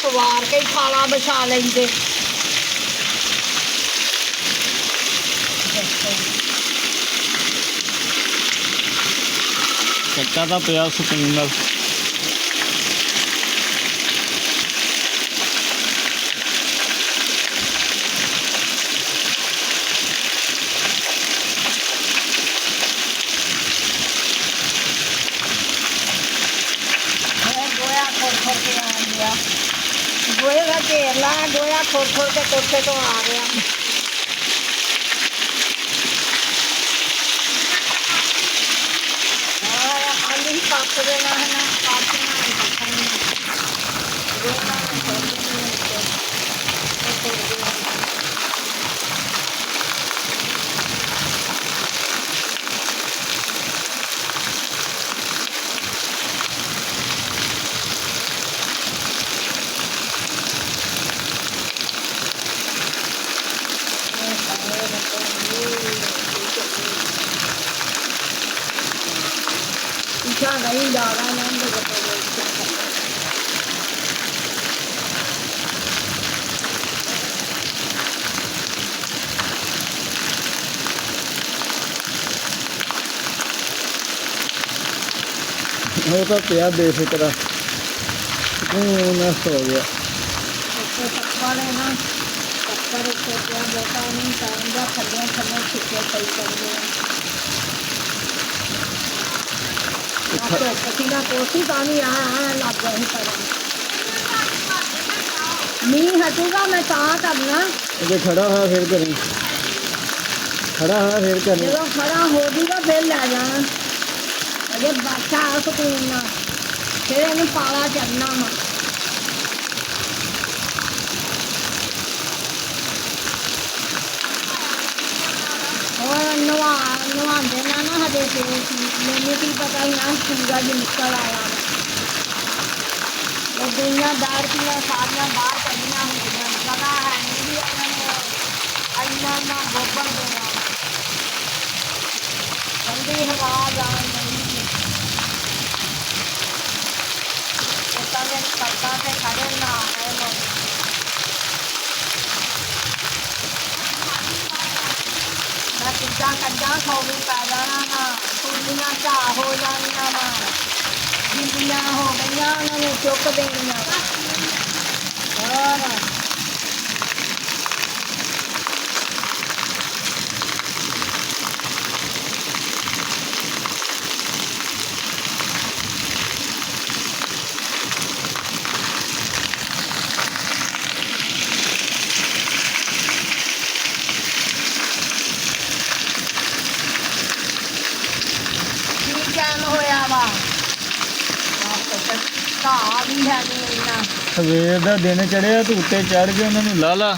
सवार के थाला बिछा लेंगे। कच्चा तो पिया सुकून नाल। गोए का ढेर लाया, गोया खोल खोल के कोठे तो आ गया। खाली ही पक देना है ना, काटना नहीं पकड़ना। गोया खोल पीछा नहीं डाला ना वो तो पिया बेफिक्र सुकून हो गया। पक्का लेना पक्का रखो क्या बेटा नहीं टाइम थले थले छिके सही कर दिया। पसीना कोसी पानी आया लग गई पर मीह हटेगा मैं कहाँ करना। ये खड़ा है फिर करें, खड़ा है फिर करें। जब खड़ा हो जाएगा फिर ले जाना। अरे बादशाह आ सुकून ना फिर इन्हें पाला चढ़ना वा। और नवा देना ना हजे से मैंने भी पता ही ना सूरज निकल आया। वो दुनियादार की सारियां बाहर कढ़िया होंगे जगह है नहीं भी अन्ना ना गोबर देना ठंडी हवा जान नहीं करता से खड़े ना है लोग। मैं पिज्जा कज्जा खो भी पै जाना ना कुड़ियाँ चाह हो जानिया ना गिल्लियाँ हो गई उन्होंने चुक देनिया। और होया वा घा भी है नहीं इन्ना। सवेर का दिन चढ़िया तू उत्ते चढ़ के उन्होंने ला ला